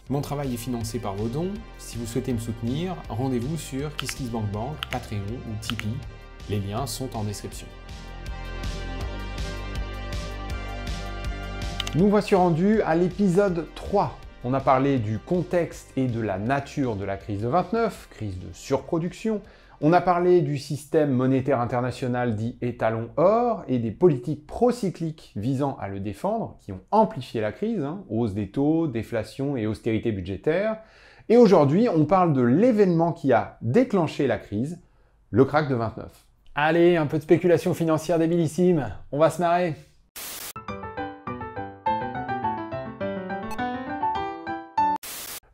Mon travail est financé par vos dons. Si vous souhaitez me soutenir, rendez-vous sur KissKissBankBank, Patreon ou Tipeee. Les liens sont en description. Nous voici rendus à l'épisode 3. On a parlé du contexte et de la nature de la crise de 29, crise de surproduction. On a parlé du système monétaire international dit étalon or et des politiques procycliques visant à le défendre qui ont amplifié la crise, hausse des taux, déflation et austérité budgétaire. Et aujourd'hui, on parle de l'événement qui a déclenché la crise, le krach de 29. Allez, un peu de spéculation financière débilissime, on va se marrer.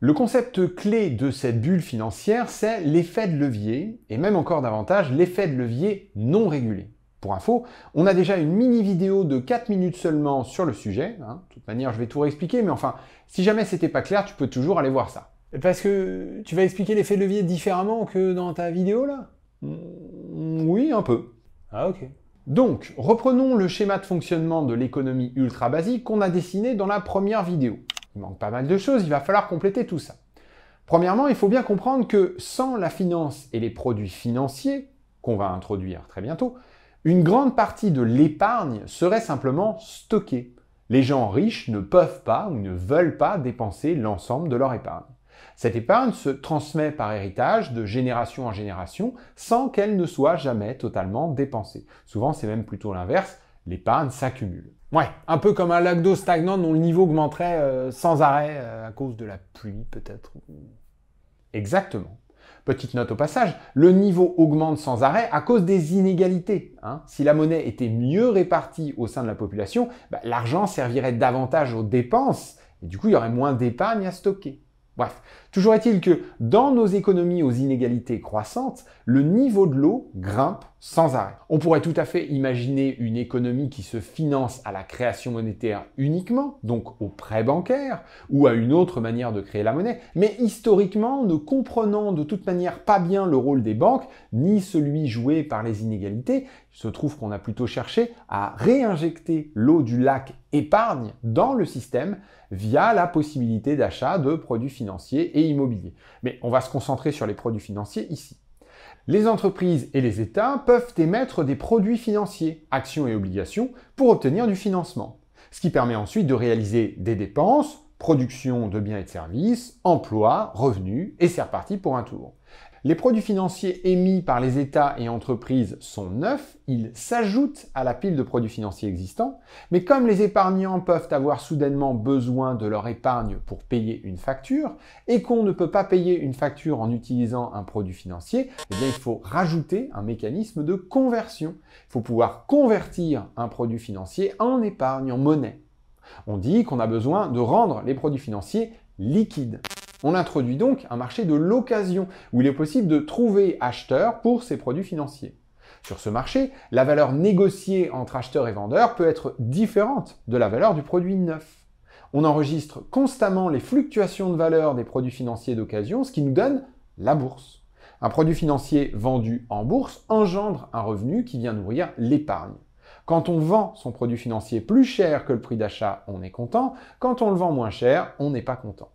Le concept clé de cette bulle financière, c'est l'effet de levier, et même encore davantage, l'effet de levier non régulé. Pour info, on a déjà une mini vidéo de 4 minutes seulement sur le sujet. De toute manière, je vais tout réexpliquer, mais enfin, si jamais c'était pas clair, tu peux toujours aller voir ça. Parce que tu vas expliquer l'effet de levier différemment que dans ta vidéo, là? Oui, un peu. Ah, ok. Donc, reprenons le schéma de fonctionnement de l'économie ultra basique qu'on a dessiné dans la première vidéo. Il manque pas mal de choses, il va falloir compléter tout ça. Premièrement, il faut bien comprendre que sans la finance et les produits financiers, qu'on va introduire très bientôt, une grande partie de l'épargne serait simplement stockée. Les gens riches ne peuvent pas ou ne veulent pas dépenser l'ensemble de leur épargne. Cette épargne se transmet par héritage de génération en génération sans qu'elle ne soit jamais totalement dépensée. Souvent, c'est même plutôt l'inverse, l'épargne s'accumule. Ouais, un peu comme un lac d'eau stagnant dont le niveau augmenterait sans arrêt à cause de la pluie, peut-être. Exactement. Petite note au passage, le niveau augmente sans arrêt à cause des inégalités. Si la monnaie était mieux répartie au sein de la population, l'argent servirait davantage aux dépenses, et du coup, il y aurait moins d'épargne à stocker. Bref, toujours est-il que dans nos économies aux inégalités croissantes, le niveau de l'eau grimpe sans arrêt. On pourrait tout à fait imaginer une économie qui se finance à la création monétaire uniquement, donc au prêt bancaire, ou à une autre manière de créer la monnaie, mais historiquement, ne comprenant de toute manière pas bien le rôle des banques, ni celui joué par les inégalités, il se trouve qu'on a plutôt cherché à réinjecter l'eau du lac épargne dans le système via la possibilité d'achat de produits financiers et immobiliers. Mais on va se concentrer sur les produits financiers ici. Les entreprises et les États peuvent émettre des produits financiers, actions et obligations, pour obtenir du financement. Ce qui permet ensuite de réaliser des dépenses, production de biens et de services, emploi, revenus, et c'est reparti pour un tour. Les produits financiers émis par les États et entreprises sont neufs, ils s'ajoutent à la pile de produits financiers existants, mais comme les épargnants peuvent avoir soudainement besoin de leur épargne pour payer une facture, et qu'on ne peut pas payer une facture en utilisant un produit financier, eh bien il faut rajouter un mécanisme de conversion. Il faut pouvoir convertir un produit financier en épargne, en monnaie. On dit qu'on a besoin de rendre les produits financiers liquides. On introduit donc un marché de l'occasion, où il est possible de trouver acheteurs pour ces produits financiers. Sur ce marché, la valeur négociée entre acheteurs et vendeurs peut être différente de la valeur du produit neuf. On enregistre constamment les fluctuations de valeur des produits financiers d'occasion, ce qui nous donne la bourse. Un produit financier vendu en bourse engendre un revenu qui vient nourrir l'épargne. Quand on vend son produit financier plus cher que le prix d'achat, on est content. Quand on le vend moins cher, on n'est pas content.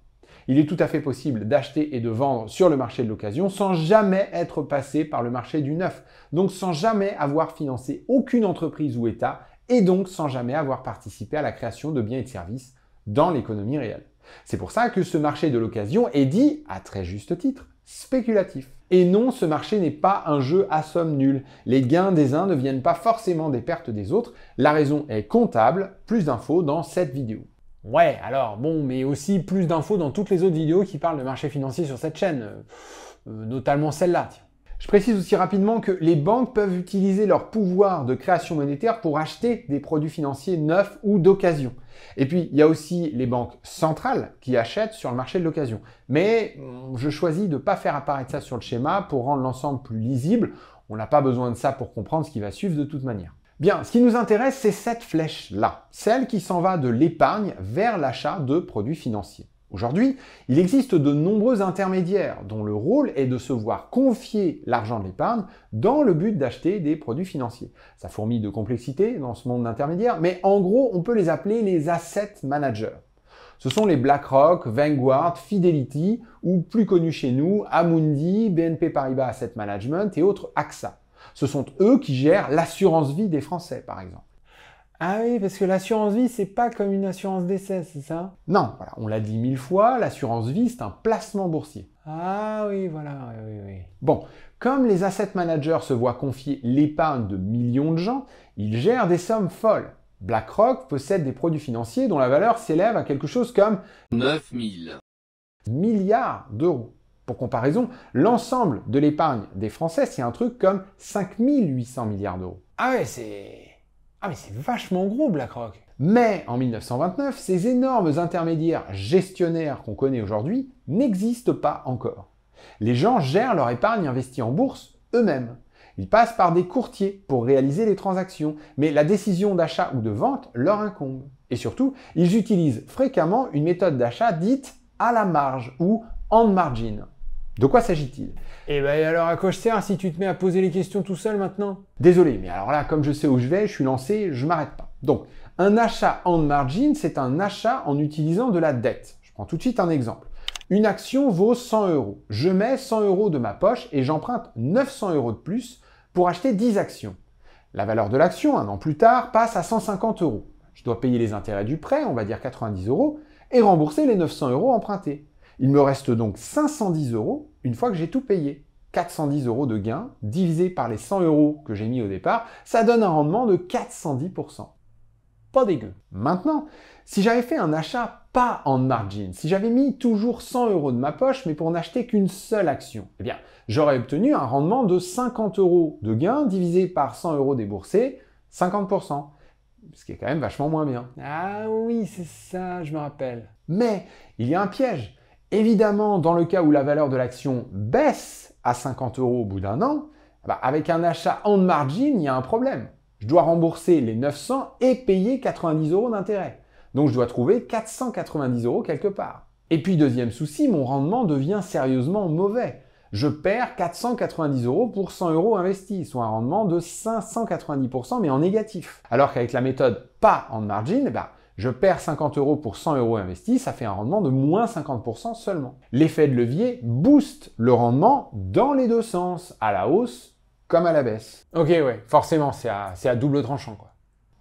Il est tout à fait possible d'acheter et de vendre sur le marché de l'occasion sans jamais être passé par le marché du neuf, donc sans jamais avoir financé aucune entreprise ou État, et donc sans jamais avoir participé à la création de biens et de services dans l'économie réelle. C'est pour ça que ce marché de l'occasion est dit, à très juste titre, spéculatif. Et non, ce marché n'est pas un jeu à somme nulle. Les gains des uns ne viennent pas forcément des pertes des autres. La raison est comptable. Plus d'infos dans cette vidéo. Ouais, alors bon, mais aussi plus d'infos dans toutes les autres vidéos qui parlent de marché financier sur cette chaîne, notamment celle-là. Je précise aussi rapidement que les banques peuvent utiliser leur pouvoir de création monétaire pour acheter des produits financiers neufs ou d'occasion. Et puis, il y a aussi les banques centrales qui achètent sur le marché de l'occasion. Mais je choisis de ne pas faire apparaître ça sur le schéma pour rendre l'ensemble plus lisible. On n'a pas besoin de ça pour comprendre ce qui va suivre de toute manière. Bien, ce qui nous intéresse, c'est cette flèche-là, celle qui s'en va de l'épargne vers l'achat de produits financiers. Aujourd'hui, il existe de nombreux intermédiaires dont le rôle est de se voir confier l'argent de l'épargne dans le but d'acheter des produits financiers. Ça fourmille de complexité dans ce monde d'intermédiaires, mais en gros, on peut les appeler les asset managers. Ce sont les BlackRock, Vanguard, Fidelity, ou plus connus chez nous, Amundi, BNP Paribas Asset Management et autres AXA. Ce sont eux qui gèrent l'assurance vie des Français, par exemple. Ah oui, parce que l'assurance vie, c'est pas comme une assurance décès, c'est ça? Non, voilà, on l'a dit 1000 fois, l'assurance vie, c'est un placement boursier. Ah oui, voilà, oui. Bon, comme les asset managers se voient confier l'épargne de millions de gens, ils gèrent des sommes folles. BlackRock possède des produits financiers dont la valeur s'élève à quelque chose comme 9000 milliards d'euros. Pour comparaison, l'ensemble de l'épargne des Français, c'est un truc comme 5800 milliards d'euros. Ah ouais, mais c'est vachement gros, BlackRock. Mais en 1929, ces énormes intermédiaires gestionnaires qu'on connaît aujourd'hui n'existent pas encore. Les gens gèrent leur épargne investie en bourse eux-mêmes. Ils passent par des courtiers pour réaliser les transactions, mais la décision d'achat ou de vente leur incombe. Et surtout, ils utilisent fréquemment une méthode d'achat dite à la marge ou on margin. De quoi s'agit-il? Et ben alors à quoi je sers si tu te mets à poser les questions tout seul maintenant? Désolé, mais alors là, comme je sais où je vais, je suis lancé, je m'arrête pas. Donc, un achat on margin, c'est un achat en utilisant de la dette. Je prends tout de suite un exemple. Une action vaut 100 euros. Je mets 100 euros de ma poche et j'emprunte 900 euros de plus pour acheter 10 actions. La valeur de l'action, un an plus tard, passe à 150 euros. Je dois payer les intérêts du prêt, on va dire 90 euros, et rembourser les 900 euros empruntés. Il me reste donc 510 euros une fois que j'ai tout payé. 410 euros de gain divisé par les 100 euros que j'ai mis au départ, ça donne un rendement de 410%. Pas dégueu. Maintenant, si j'avais fait un achat pas en margin, si j'avais mis toujours 100 euros de ma poche, mais pour n'acheter qu'une seule action, eh bien, j'aurais obtenu un rendement de 50 euros de gain divisé par 100 euros déboursés, 50%. Ce qui est quand même vachement moins bien. Ah oui, c'est ça, je me rappelle. Mais il y a un piège. Évidemment, dans le cas où la valeur de l'action baisse à 50 euros au bout d'un an, avec un achat on margin, il y a un problème. Je dois rembourser les 900 et payer 90 euros d'intérêt. Donc je dois trouver 490 euros quelque part. Et puis deuxième souci, mon rendement devient sérieusement mauvais. Je perds 490 euros pour 100 euros investis, soit un rendement de 590% mais en négatif. Alors qu'avec la méthode pas on margin, je perds 50 euros pour 100 euros investis, ça fait un rendement de moins 50% seulement. L'effet de levier booste le rendement dans les deux sens, à la hausse comme à la baisse. Ok, ouais, forcément, c'est à double tranchant, quoi.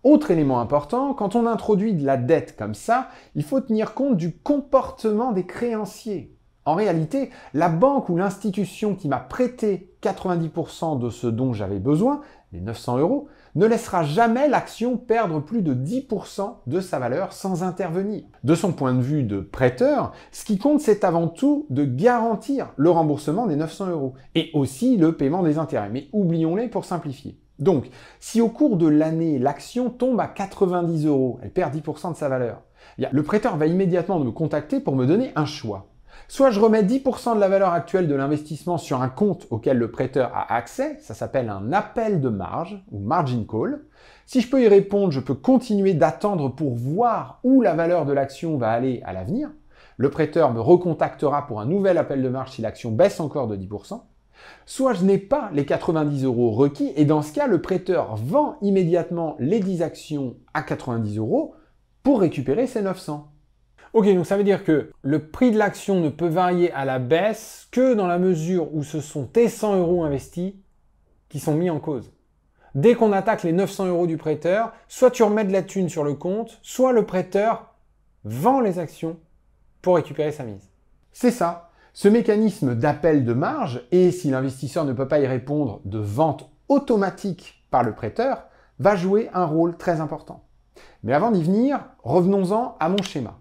Autre élément important, quand on introduit de la dette comme ça, il faut tenir compte du comportement des créanciers. En réalité, la banque ou l'institution qui m'a prêté 90% de ce dont j'avais besoin, les 900 euros, ne laissera jamais l'action perdre plus de 10% de sa valeur sans intervenir. De son point de vue de prêteur, ce qui compte, c'est avant tout de garantir le remboursement des 900 euros et aussi le paiement des intérêts. Mais oublions-les pour simplifier. Donc, si au cours de l'année, l'action tombe à 90 euros, elle perd 10% de sa valeur, le prêteur va immédiatement me contacter pour me donner un choix. Soit je remets 10% de la valeur actuelle de l'investissement sur un compte auquel le prêteur a accès, ça s'appelle un appel de marge ou margin call. Si je peux y répondre, je peux continuer d'attendre pour voir où la valeur de l'action va aller à l'avenir. Le prêteur me recontactera pour un nouvel appel de marge si l'action baisse encore de 10%. Soit je n'ai pas les 90 euros requis et dans ce cas, le prêteur vend immédiatement les 10 actions à 90 euros pour récupérer ses 900. Ok, donc ça veut dire que le prix de l'action ne peut varier à la baisse que dans la mesure où ce sont tes 100 euros investis qui sont mis en cause. Dès qu'on attaque les 900 euros du prêteur, soit tu remets de la thune sur le compte, soit le prêteur vend les actions pour récupérer sa mise. C'est ça. Ce mécanisme d'appel de marge, et si l'investisseur ne peut pas y répondre, de vente automatique par le prêteur, va jouer un rôle très important. Mais avant d'y venir, revenons-en à mon schéma.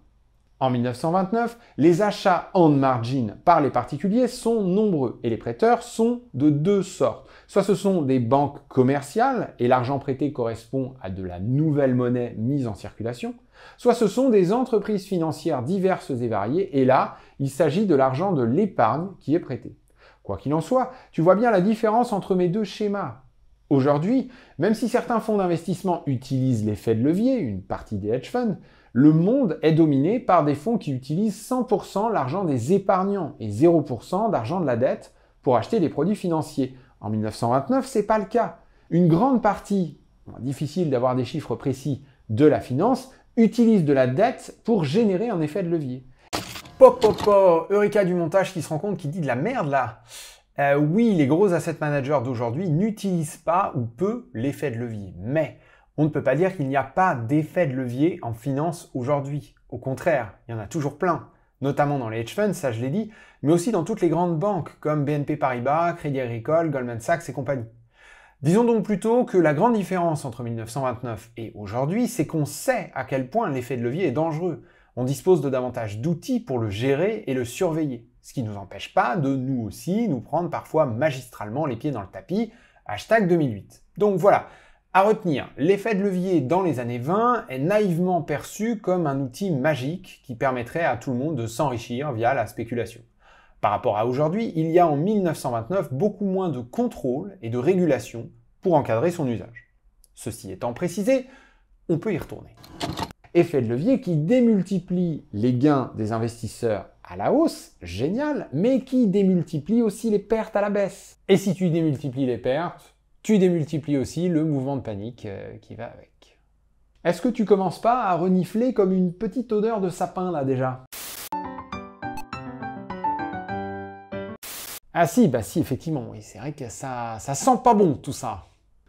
En 1929, les achats on margin par les particuliers sont nombreux et les prêteurs sont de deux sortes. Soit ce sont des banques commerciales et l'argent prêté correspond à de la nouvelle monnaie mise en circulation, soit ce sont des entreprises financières diverses et variées et là, il s'agit de l'argent de l'épargne qui est prêté. Quoi qu'il en soit, tu vois bien la différence entre mes deux schémas. Aujourd'hui, même si certains fonds d'investissement utilisent l'effet de levier, une partie des hedge funds, le monde est dominé par des fonds qui utilisent 100% l'argent des épargnants et 0% d'argent de la dette pour acheter des produits financiers. En 1929, c'est pas le cas. Une grande partie, difficile d'avoir des chiffres précis, de la finance utilisent de la dette pour générer un effet de levier. Pop, pop, pop, Eureka du montage qui se rend compte, qui dit de la merde là. Oui, les gros asset managers d'aujourd'hui n'utilisent pas ou peu l'effet de levier. Mais on ne peut pas dire qu'il n'y a pas d'effet de levier en finance aujourd'hui. Au contraire, il y en a toujours plein. Notamment dans les hedge funds, ça je l'ai dit, mais aussi dans toutes les grandes banques comme BNP Paribas, Crédit Agricole, Goldman Sachs et compagnie. Disons donc plutôt que la grande différence entre 1929 et aujourd'hui, c'est qu'on sait à quel point l'effet de levier est dangereux. On dispose de davantage d'outils pour le gérer et le surveiller. Ce qui ne nous empêche pas de nous aussi nous prendre parfois magistralement les pieds dans le tapis. Hashtag 2008. Donc voilà, à retenir, l'effet de levier dans les années 20 est naïvement perçu comme un outil magique qui permettrait à tout le monde de s'enrichir via la spéculation. Par rapport à aujourd'hui, il y a en 1929 beaucoup moins de contrôle et de régulation pour encadrer son usage. Ceci étant précisé, on peut y retourner. Effet de levier qui démultiplie les gains des investisseurs à la hausse, génial, mais qui démultiplie aussi les pertes à la baisse. Et si tu démultiplies les pertes, tu démultiplies aussi le mouvement de panique qui va avec. Est-ce que tu commences pas à renifler comme une petite odeur de sapin là déjà? Ah si, bah si, effectivement, oui, c'est vrai que ça sent pas bon tout ça.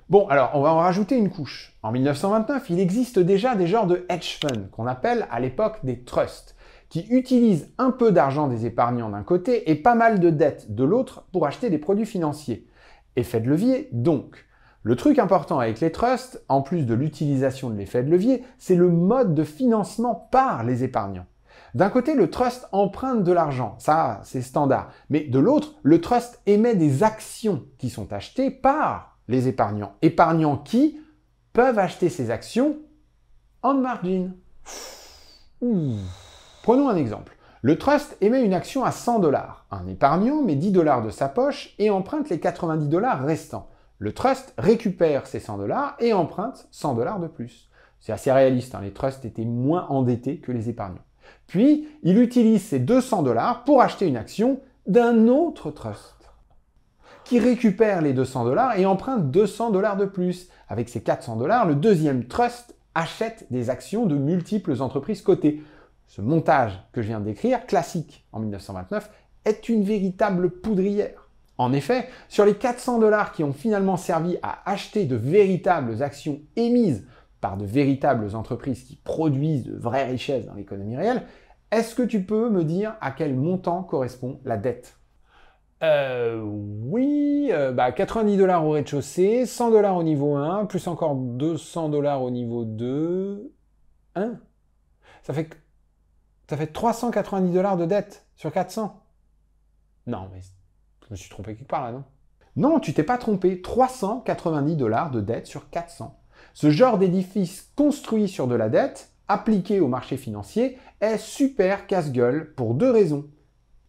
Bon, alors on va en rajouter une couche. En 1929, il existe déjà des genres de hedge funds, qu'on appelle à l'époque des trusts, qui utilisent un peu d'argent des épargnants d'un côté et pas mal de dettes de l'autre pour acheter des produits financiers. Effet de levier, donc. Le truc important avec les trusts, en plus de l'utilisation de l'effet de levier, c'est le mode de financement par les épargnants. D'un côté, le trust emprunte de l'argent, ça c'est standard, mais de l'autre, le trust émet des actions qui sont achetées par les épargnants. Épargnants qui peuvent acheter ces actions en margin. Prenons un exemple. Le trust émet une action à 100 $. Un épargnant met 10 $ de sa poche et emprunte les 90 $ restants. Le trust récupère ces 100 $ et emprunte 100 $ de plus. C'est assez réaliste, hein, les trusts étaient moins endettés que les épargnants. Puis, il utilise ces 200 $ pour acheter une action d'un autre trust, qui récupère les 200 $ et emprunte 200 $ de plus. Avec ces 400 $, le deuxième trust achète des actions de multiples entreprises cotées. Ce montage que je viens de décrire, classique en 1929, est une véritable poudrière. En effet, sur les 400 $ qui ont finalement servi à acheter de véritables actions émises par de véritables entreprises qui produisent de vraies richesses dans l'économie réelle, est-ce que tu peux me dire à quel montant correspond la dette? Oui, 90 $ au rez-de-chaussée, 100 $ au niveau 1, plus encore 200 $ au niveau 2. Hein? Ça fait 390 $ de dette sur 400. Non, mais je me suis trompé quelque part là, non? Non, tu t'es pas trompé. 390 $ de dette sur 400. Ce genre d'édifice construit sur de la dette, appliqué au marché financier, est super casse-gueule pour deux raisons.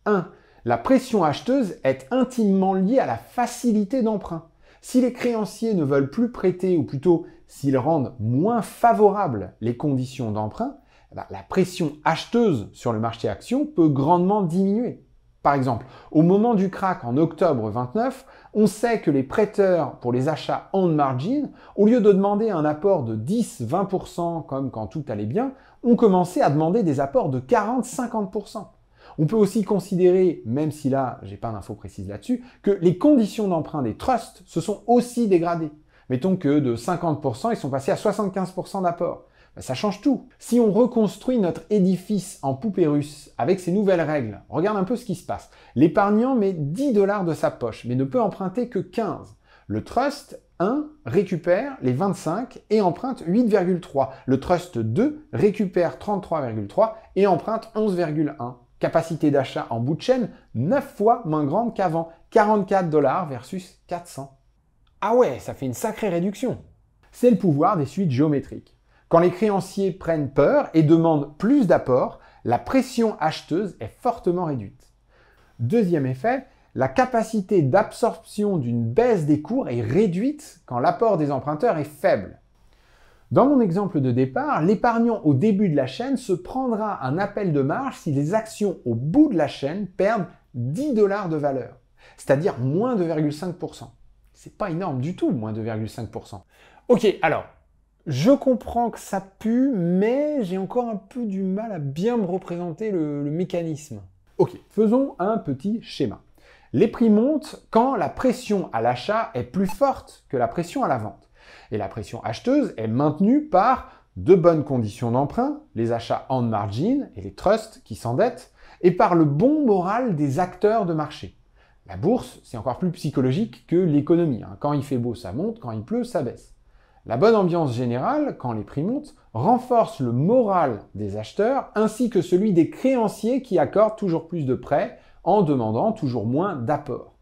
1. La pression acheteuse est intimement liée à la facilité d'emprunt. Si les créanciers ne veulent plus prêter, ou plutôt s'ils rendent moins favorables les conditions d'emprunt, la pression acheteuse sur le marché action peut grandement diminuer. Par exemple, au moment du crack en octobre 29, on sait que les prêteurs pour les achats on margin, au lieu de demander un apport de 10-20% comme quand tout allait bien, ont commencé à demander des apports de 40-50%. On peut aussi considérer, même si là, j'ai pas d'infos précises là-dessus, que les conditions d'emprunt des trusts se sont aussi dégradées. Mettons que de 50%, ils sont passés à 75% d'apport. Ça change tout. Si on reconstruit notre édifice en poupée russe avec ces nouvelles règles, regarde un peu ce qui se passe. L'épargnant met 10 $ de sa poche, mais ne peut emprunter que 15. Le trust 1 récupère les 25 et emprunte 8,3. Le trust 2 récupère 33,3 et emprunte 11,1. Capacité d'achat en bout de chaîne 9 fois moins grande qu'avant, 44 $ versus 400. Ah ouais, ça fait une sacrée réduction. C'est le pouvoir des suites géométriques. Quand les créanciers prennent peur et demandent plus d'apports, la pression acheteuse est fortement réduite. Deuxième effet, la capacité d'absorption d'une baisse des cours est réduite quand l'apport des emprunteurs est faible. Dans mon exemple de départ, l'épargnant au début de la chaîne se prendra un appel de marge si les actions au bout de la chaîne perdent 10 $ de valeur, c'est-à-dire moins 2,5%. C'est pas énorme du tout, moins 2,5%. Ok, alors, Je comprends que ça pue, mais j'ai encore un peu du mal à bien me représenter le mécanisme. Ok, faisons un petit schéma. Les prix montent quand la pression à l'achat est plus forte que la pression à la vente. Et la pression acheteuse est maintenue par de bonnes conditions d'emprunt, les achats en margin et les trusts qui s'endettent, et par le bon moral des acteurs de marché. La bourse, c'est encore plus psychologique que l'économie. Quand il fait beau, ça monte, quand il pleut, ça baisse. La bonne ambiance générale, quand les prix montent, renforce le moral des acheteurs ainsi que celui des créanciers qui accordent toujours plus de prêts en demandant toujours moins d'apports.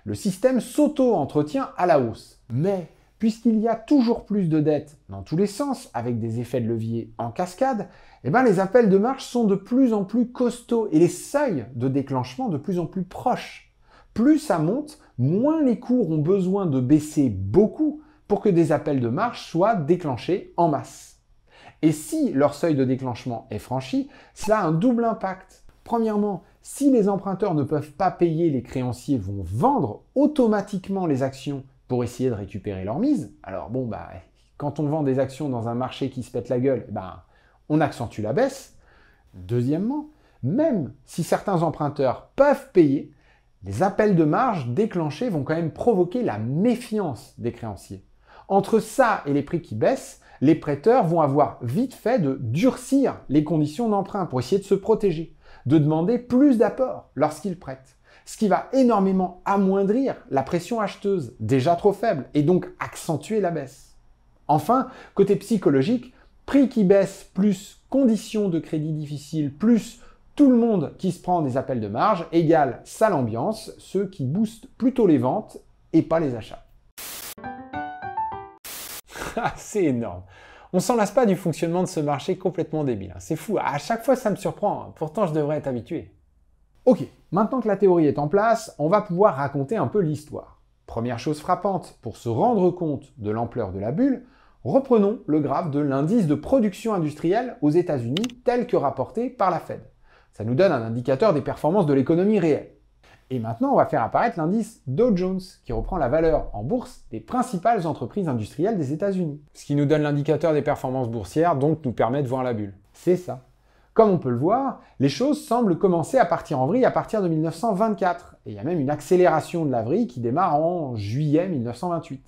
Le système s'auto-entretient à la hausse. Mais puisqu'il y a toujours plus de dettes dans tous les sens, avec des effets de levier en cascade, les appels de marge sont de plus en plus costauds et les seuils de déclenchement de plus en plus proches. Plus ça monte, moins les cours ont besoin de baisser beaucoup pour que des appels de marge soient déclenchés en masse. Et si leur seuil de déclenchement est franchi, cela a un double impact. Premièrement, si les emprunteurs ne peuvent pas payer, les créanciers vont vendre automatiquement les actions pour essayer de récupérer leur mise. Alors quand on vend des actions dans un marché qui se pète la gueule, on accentue la baisse. Deuxièmement, même si certains emprunteurs peuvent payer, les appels de marge déclenchés vont quand même provoquer la méfiance des créanciers. Entre ça et les prix qui baissent, les prêteurs vont avoir vite fait de durcir les conditions d'emprunt pour essayer de se protéger, de demander plus d'apports lorsqu'ils prêtent, ce qui va énormément amoindrir la pression acheteuse, déjà trop faible, et donc accentuer la baisse. Enfin, côté psychologique, prix qui baisse plus conditions de crédit difficiles plus tout le monde qui se prend des appels de marge égale sale ambiance, ce qui booste plutôt les ventes et pas les achats. C'est énorme. On s'en lasse pas du fonctionnement de ce marché complètement débile. C'est fou, à chaque fois ça me surprend, pourtant je devrais être habitué. Ok, maintenant que la théorie est en place, on va pouvoir raconter un peu l'histoire. Première chose frappante, pour se rendre compte de l'ampleur de la bulle, reprenons le graphe de l'indice de production industrielle aux États-Unis tel que rapporté par la Fed. Ça nous donne un indicateur des performances de l'économie réelle. Et maintenant, on va faire apparaître l'indice Dow Jones, qui reprend la valeur en bourse des principales entreprises industrielles des États-Unis. Ce qui nous donne l'indicateur des performances boursières, donc nous permet de voir la bulle. C'est ça. Comme on peut le voir, les choses semblent commencer à partir en vrille à partir de 1924. Et il y a même une accélération de la vrille qui démarre en juillet 1928.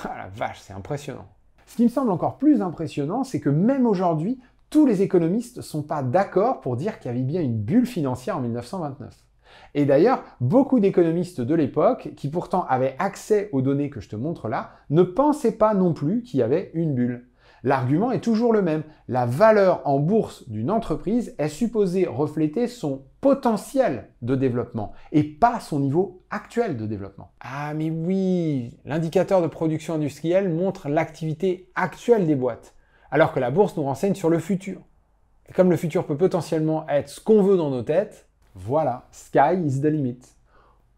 Ah la vache, c'est impressionnant. Ce qui me semble encore plus impressionnant, c'est que même aujourd'hui, tous les économistes ne sont pas d'accord pour dire qu'il y avait bien une bulle financière en 1929. Et d'ailleurs, beaucoup d'économistes de l'époque, qui pourtant avaient accès aux données que je te montre là, ne pensaient pas non plus qu'il y avait une bulle. L'argument est toujours le même. La valeur en bourse d'une entreprise est supposée refléter son potentiel de développement et pas son niveau actuel de développement. Ah mais oui, l'indicateur de production industrielle montre l'activité actuelle des boîtes, alors que la bourse nous renseigne sur le futur. Et comme le futur peut potentiellement être ce qu'on veut dans nos têtes, voilà, sky is the limit.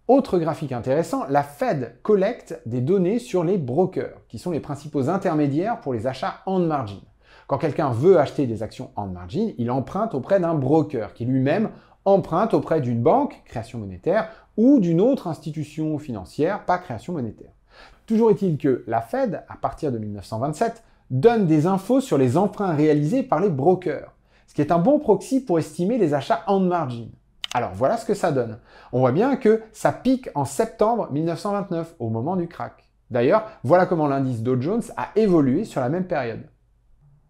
Autre graphique intéressant, la Fed collecte des données sur les brokers, qui sont les principaux intermédiaires pour les achats on margin. Quand quelqu'un veut acheter des actions on margin, il emprunte auprès d'un broker, qui lui-même emprunte auprès d'une banque, création monétaire, ou d'une autre institution financière, pas création monétaire. Toujours est-il que la Fed, à partir de 1927, donne des infos sur les emprunts réalisés par les brokers, ce qui est un bon proxy pour estimer les achats on margin. Alors voilà ce que ça donne. On voit bien que ça pique en septembre 1929, au moment du crack. D'ailleurs, voilà comment l'indice Dow Jones a évolué sur la même période.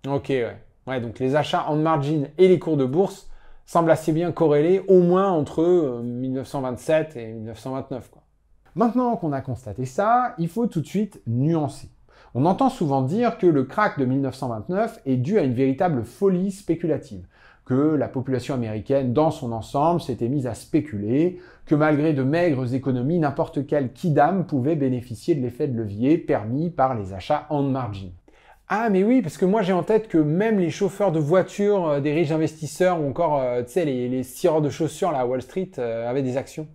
Ok, ouais. Donc les achats on margin et les cours de bourse semblent assez bien corrélés, au moins entre 1927 et 1929. Maintenant qu'on a constaté ça, il faut tout de suite nuancer. On entend souvent dire que le crack de 1929 est dû à une véritable folie spéculative, que la population américaine dans son ensemble s'était mise à spéculer, que malgré de maigres économies, n'importe quel kidam pouvait bénéficier de l'effet de levier permis par les achats on margin. Ah mais oui, parce que moi j'ai en tête que même les chauffeurs de voitures des riches investisseurs ou encore les cireurs de chaussures là, à Wall Street avaient des actions.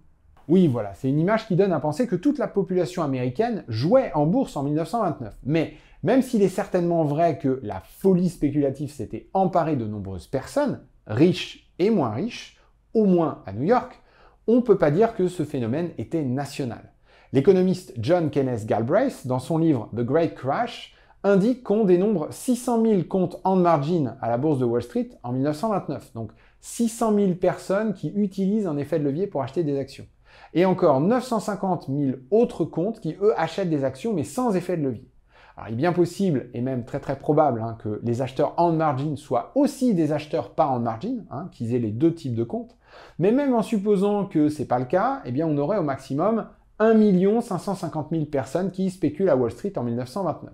Oui, voilà, c'est une image qui donne à penser que toute la population américaine jouait en bourse en 1929. Mais même s'il est certainement vrai que la folie spéculative s'était emparée de nombreuses personnes, riches et moins riches, au moins à New York, on ne peut pas dire que ce phénomène était national. L'économiste John Kenneth Galbraith, dans son livre The Great Crash, indique qu'on dénombre 600 000 comptes on margin à la bourse de Wall Street en 1929. Donc 600 000 personnes qui utilisent un effet de levier pour acheter des actions. Et encore 950 000 autres comptes qui, eux, achètent des actions mais sans effet de levier. Alors, il est bien possible, et même très très probable, que les acheteurs on margin soient aussi des acheteurs pas on margin, qu'ils aient les deux types de comptes. Mais même en supposant que c'est pas le cas, eh bien on aurait au maximum 1 550 000 personnes qui spéculent à Wall Street en 1929.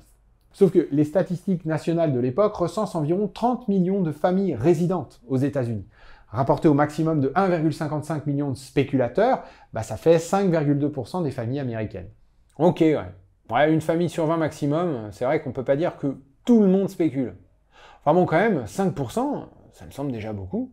Sauf que les statistiques nationales de l'époque recensent environ 30 millions de familles résidentes aux États-Unis. Rapporté au maximum de 1,55 million de spéculateurs, ça fait 5,2% des familles américaines. Ok, ouais, une famille sur 20 maximum, c'est vrai qu'on peut pas dire que tout le monde spécule. Enfin bon, quand même, 5%, ça me semble déjà beaucoup.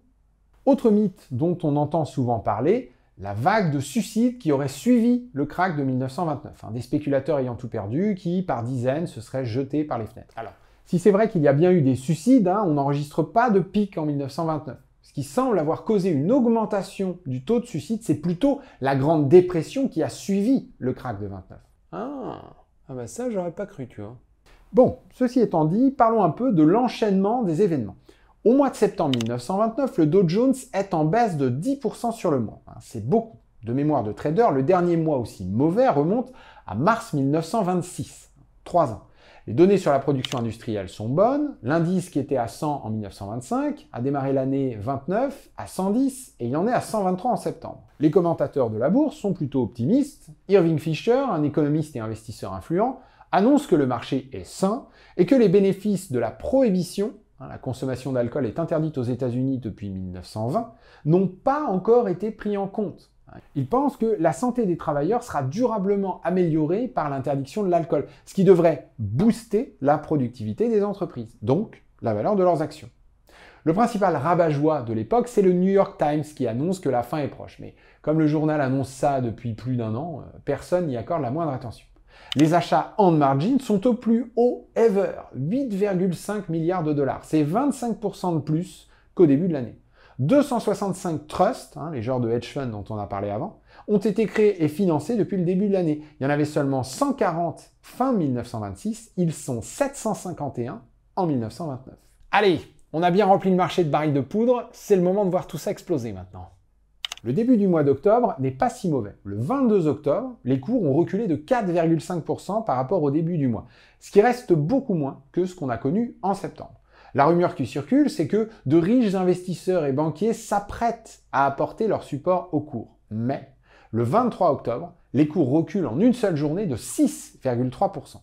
Autre mythe dont on entend souvent parler, la vague de suicides qui aurait suivi le krach de 1929. Des spéculateurs ayant tout perdu qui, par dizaines, se seraient jetés par les fenêtres. Alors, si c'est vrai qu'il y a bien eu des suicides, on n'enregistre pas de pic en 1929. Ce qui semble avoir causé une augmentation du taux de suicide, c'est plutôt la Grande Dépression qui a suivi le krach de 29. Ça, j'aurais pas cru, tu vois. Bon, ceci étant dit, parlons un peu de l'enchaînement des événements. Au mois de septembre 1929, le Dow Jones est en baisse de 10% sur le mois. C'est beaucoup. De mémoire de trader, le dernier mois aussi mauvais remonte à mars 1926. 3 ans. Les données sur la production industrielle sont bonnes. L'indice qui était à 100 en 1925 a démarré l'année 29 à 110 et il en est à 123 en septembre. Les commentateurs de la bourse sont plutôt optimistes. Irving Fisher, un économiste et investisseur influent, annonce que le marché est sain et que les bénéfices de la prohibition, la consommation d'alcool est interdite aux États-Unis depuis 1920, n'ont pas encore été pris en compte. Il pense que la santé des travailleurs sera durablement améliorée par l'interdiction de l'alcool, ce qui devrait booster la productivité des entreprises, donc la valeur de leurs actions. Le principal rabat-joie de l'époque, c'est le New York Times qui annonce que la fin est proche. Mais comme le journal annonce ça depuis plus d'1 an, personne n'y accorde la moindre attention. Les achats on margin sont au plus haut ever, 8,5 milliards de dollars. C'est 25% de plus qu'au début de l'année. 265 trusts, les genres de hedge funds dont on a parlé avant, ont été créés et financés depuis le début de l'année. Il y en avait seulement 140 fin 1926, ils sont 751 en 1929. Allez, on a bien rempli le marché de barils de poudre, c'est le moment de voir tout ça exploser maintenant. Le début du mois d'octobre n'est pas si mauvais. Le 22 octobre, les cours ont reculé de 4,5% par rapport au début du mois, ce qui reste beaucoup moins que ce qu'on a connu en septembre. La rumeur qui circule, c'est que de riches investisseurs et banquiers s'apprêtent à apporter leur support au cours. Mais, le 23 octobre, les cours reculent en une seule journée de 6,3%.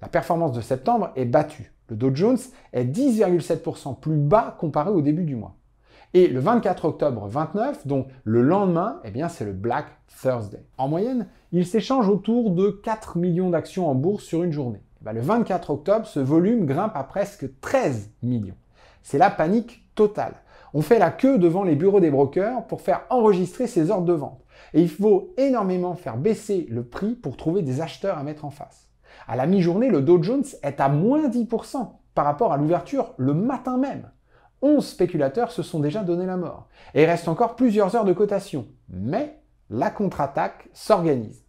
La performance de septembre est battue. Le Dow Jones est 10,7% plus bas comparé au début du mois. Et le 24 octobre 29, donc le lendemain, c'est le Black Thursday. En moyenne, il s'échange autour de 4 millions d'actions en bourse sur une journée. Le 24 octobre, ce volume grimpe à presque 13 millions. C'est la panique totale. On fait la queue devant les bureaux des brokers pour faire enregistrer ces ordres de vente. Et il faut énormément faire baisser le prix pour trouver des acheteurs à mettre en face. À la mi-journée, le Dow Jones est à moins 10% par rapport à l'ouverture le matin même. 11 spéculateurs se sont déjà donné la mort. Et il reste encore plusieurs heures de cotation. Mais la contre-attaque s'organise.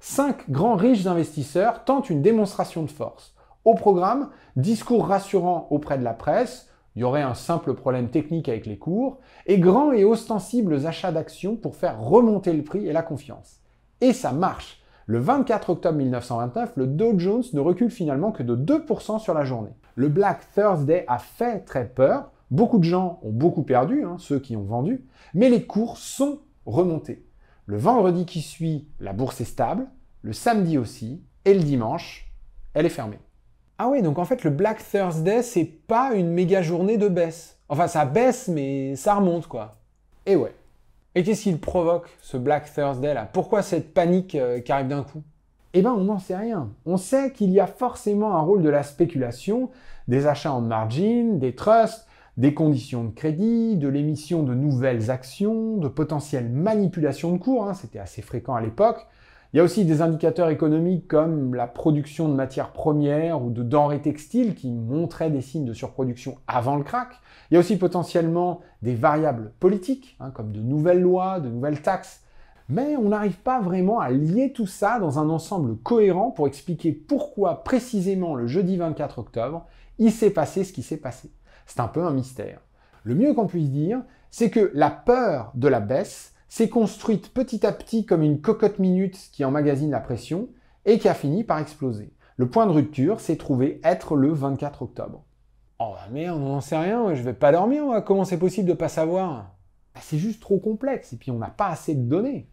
5 grands riches investisseurs tentent une démonstration de force. Au programme, discours rassurants auprès de la presse, il y aurait un simple problème technique avec les cours, et grands et ostensibles achats d'actions pour faire remonter le prix et la confiance. Et ça marche. Le 24 octobre 1929, le Dow Jones ne recule finalement que de 2% sur la journée. Le Black Thursday a fait très peur. Beaucoup de gens ont beaucoup perdu, ceux qui ont vendu, mais les cours sont remontés. Le vendredi qui suit, la bourse est stable, le samedi aussi, et le dimanche, elle est fermée. Ah oui, donc en fait le Black Thursday, c'est pas une méga journée de baisse. Enfin, ça baisse, mais ça remonte, quoi. Et ouais. Et qu'est-ce qu'il provoque, ce Black Thursday là? Pourquoi cette panique qui arrive d'un coup? On n'en sait rien. On sait qu'il y a forcément un rôle de la spéculation, des achats en margin, des trusts, des conditions de crédit, de l'émission de nouvelles actions, de potentielles manipulations de cours, c'était assez fréquent à l'époque. Il y a aussi des indicateurs économiques comme la production de matières premières ou de denrées textiles qui montraient des signes de surproduction avant le krach. Il y a aussi potentiellement des variables politiques, comme de nouvelles lois, de nouvelles taxes. Mais on n'arrive pas vraiment à lier tout ça dans un ensemble cohérent pour expliquer pourquoi précisément le jeudi 24 octobre, il s'est passé ce qui s'est passé. C'est un peu un mystère. Le mieux qu'on puisse dire, c'est que la peur de la baisse s'est construite petit à petit comme une cocotte minute qui emmagasine la pression et qui a fini par exploser. Le point de rupture s'est trouvé être le 24 octobre. Oh merde, on n'en sait rien, je vais pas dormir, moi. Comment c'est possible de pas savoir? C'est juste trop complexe et puis on n'a pas assez de données.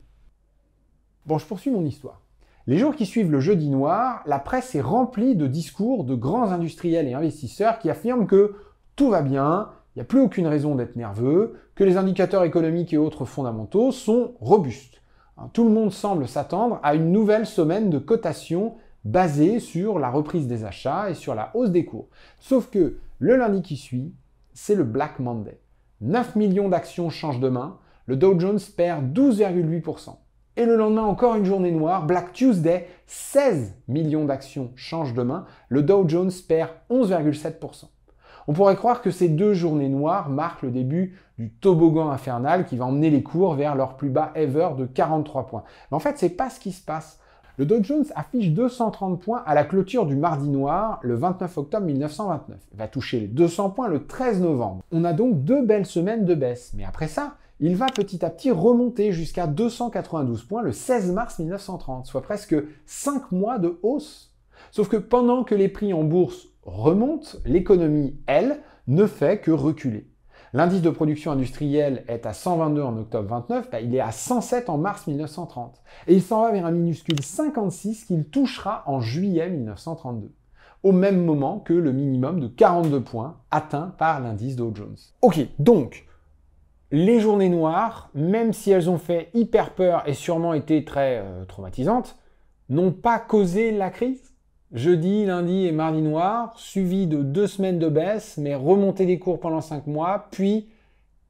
Bon, je poursuis mon histoire. Les jours qui suivent le jeudi noir, la presse est remplie de discours de grands industriels et investisseurs qui affirment que tout va bien, il n'y a plus aucune raison d'être nerveux, que les indicateurs économiques et autres fondamentaux sont robustes. Tout le monde semble s'attendre à une nouvelle semaine de cotation basée sur la reprise des achats et sur la hausse des cours. Sauf que le lundi qui suit, c'est le Black Monday. 9 millions d'actions changent de main, le Dow Jones perd 12,8%. Et le lendemain, encore une journée noire, Black Tuesday, 16 millions d'actions changent de main, le Dow Jones perd 11,7%. On pourrait croire que ces deux journées noires marquent le début du toboggan infernal qui va emmener les cours vers leur plus bas ever de 43 points. Mais en fait, c'est pas ce qui se passe. Le Dow Jones affiche 230 points à la clôture du mardi noir, le 29 octobre 1929. Il va toucher les 200 points le 13 novembre. On a donc 2 belles semaines de baisse. Mais après ça, il va petit à petit remonter jusqu'à 292 points le 16 mars 1930, soit presque 5 mois de hausse. Sauf que pendant que les prix en bourse remontent, l'économie, elle, ne fait que reculer. L'indice de production industrielle est à 122 en octobre 29, il est à 107 en mars 1930. Et il s'en va vers un minuscule 56 qu'il touchera en juillet 1932, au même moment que le minimum de 42 points atteint par l'indice Dow Jones. Ok, donc, les journées noires, même si elles ont fait hyper peur et sûrement été très traumatisantes, n'ont pas causé la crise. Jeudi, lundi et mardi noir, suivi de 2 semaines de baisse, mais remontée des cours pendant 5 mois, puis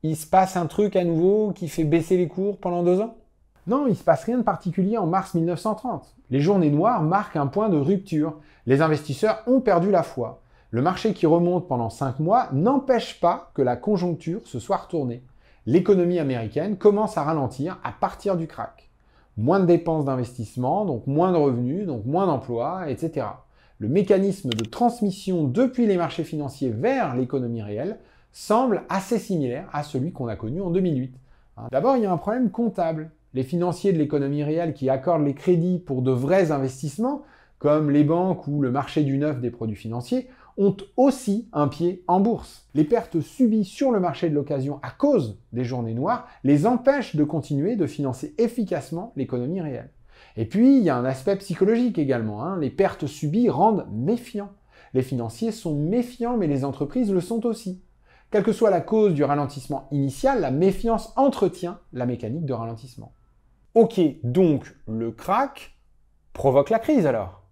il se passe un truc à nouveau qui fait baisser les cours pendant 2 ans? Non, il ne se passe rien de particulier en mars 1930. Les journées noires marquent un point de rupture. Les investisseurs ont perdu la foi. Le marché qui remonte pendant 5 mois n'empêche pas que la conjoncture se soit retournée. L'économie américaine commence à ralentir à partir du krach. Moins de dépenses d'investissement, donc moins de revenus, donc moins d'emplois, etc. Le mécanisme de transmission depuis les marchés financiers vers l'économie réelle semble assez similaire à celui qu'on a connu en 2008. D'abord, il y a un problème comptable. Les financiers de l'économie réelle qui accordent les crédits pour de vrais investissements, comme les banques ou le marché du neuf des produits financiers, ont aussi un pied en bourse. Les pertes subies sur le marché de l'occasion à cause des journées noires les empêchent de continuer de financer efficacement l'économie réelle. Et puis, il y a un aspect psychologique également. Les pertes subies rendent méfiants. Les financiers sont méfiants, mais les entreprises le sont aussi. Quelle que soit la cause du ralentissement initial, la méfiance entretient la mécanique de ralentissement. Ok, donc le krach provoque la crise alors?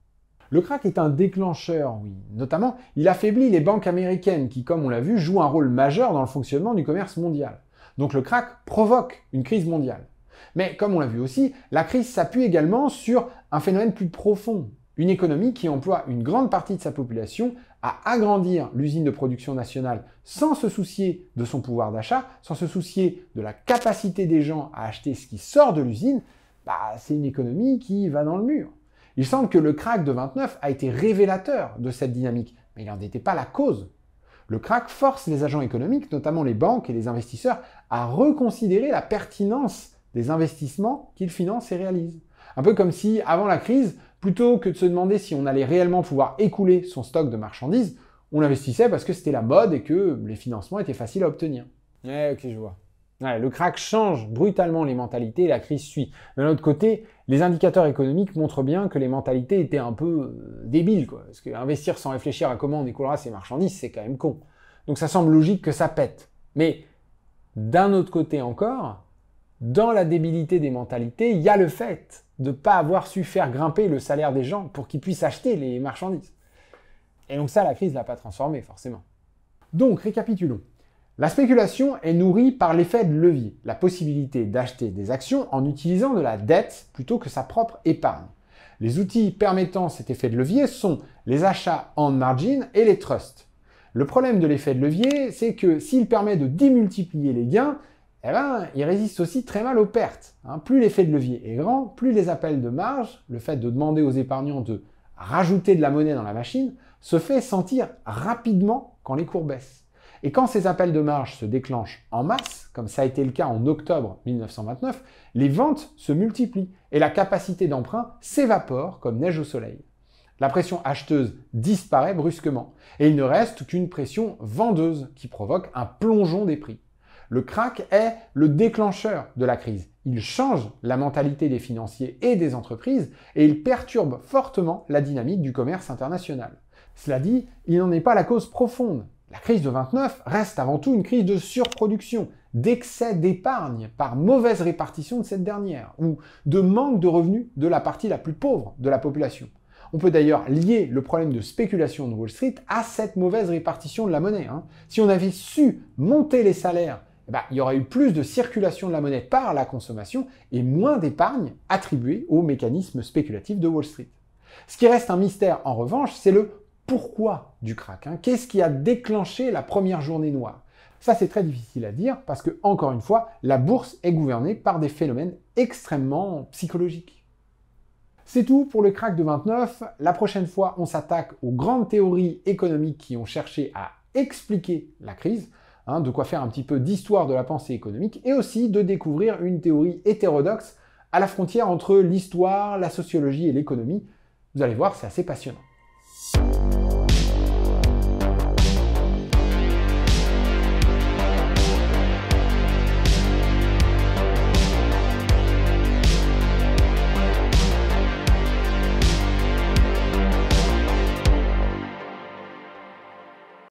Le krach est un déclencheur, oui. Notamment, il affaiblit les banques américaines qui, comme on l'a vu, jouent un rôle majeur dans le fonctionnement du commerce mondial. Donc le krach provoque une crise mondiale. Mais comme on l'a vu aussi, la crise s'appuie également sur un phénomène plus profond. Une économie qui emploie une grande partie de sa population à agrandir l'usine de production nationale sans se soucier de son pouvoir d'achat, sans se soucier de la capacité des gens à acheter ce qui sort de l'usine, c'est une économie qui va dans le mur. Il semble que le krach de 29 a été révélateur de cette dynamique, mais il n'en était pas la cause. Le krach force les agents économiques, notamment les banques et les investisseurs, à reconsidérer la pertinence des investissements qu'ils financent et réalisent. Un peu comme si, avant la crise, plutôt que de se demander si on allait réellement pouvoir écouler son stock de marchandises, on investissait parce que c'était la mode et que les financements étaient faciles à obtenir. Ouais, ok, je vois. Ouais, le krach change brutalement les mentalités et la crise suit. D'un autre côté, les indicateurs économiques montrent bien que les mentalités étaient un peu débiles, quoi. Parce qu'investir sans réfléchir à comment on écoulera ses marchandises, c'est quand même con. Donc ça semble logique que ça pète. Mais d'un autre côté encore, dans la débilité des mentalités, il y a le fait de ne pas avoir su faire grimper le salaire des gens pour qu'ils puissent acheter les marchandises. Et donc ça, la crise ne l'a pas transformé, forcément. Donc, récapitulons. La spéculation est nourrie par l'effet de levier, la possibilité d'acheter des actions en utilisant de la dette plutôt que sa propre épargne. Les outils permettant cet effet de levier sont les achats en margin et les trusts. Le problème de l'effet de levier, c'est que s'il permet de démultiplier les gains, eh ben, il résiste aussi très mal aux pertes. Plus l'effet de levier est grand, plus les appels de marge, le fait de demander aux épargnants de rajouter de la monnaie dans la machine, se fait sentir rapidement quand les cours baissent. Et quand ces appels de marge se déclenchent en masse, comme ça a été le cas en octobre 1929, les ventes se multiplient et la capacité d'emprunt s'évapore comme neige au soleil. La pression acheteuse disparaît brusquement et il ne reste qu'une pression vendeuse qui provoque un plongeon des prix. Le krach est le déclencheur de la crise. Il change la mentalité des financiers et des entreprises et il perturbe fortement la dynamique du commerce international. Cela dit, il n'en est pas la cause profonde. La crise de 29 reste avant tout une crise de surproduction, d'excès d'épargne par mauvaise répartition de cette dernière, ou de manque de revenus de la partie la plus pauvre de la population. On peut d'ailleurs lier le problème de spéculation de Wall Street à cette mauvaise répartition de la monnaie. Si on avait su monter les salaires, il y aurait eu plus de circulation de la monnaie par la consommation et moins d'épargne attribuée aux mécanismes spéculatifs de Wall Street. Ce qui reste un mystère en revanche, c'est le pourquoi du krach. Qu'est-ce qui a déclenché la première journée noire? Ça, c'est très difficile à dire parce que, encore une fois, la bourse est gouvernée par des phénomènes extrêmement psychologiques. C'est tout pour le krach de 29. La prochaine fois, on s'attaque aux grandes théories économiques qui ont cherché à expliquer la crise, de quoi faire un petit peu d'histoire de la pensée économique et aussi de découvrir une théorie hétérodoxe à la frontière entre l'histoire, la sociologie et l'économie. Vous allez voir, c'est assez passionnant.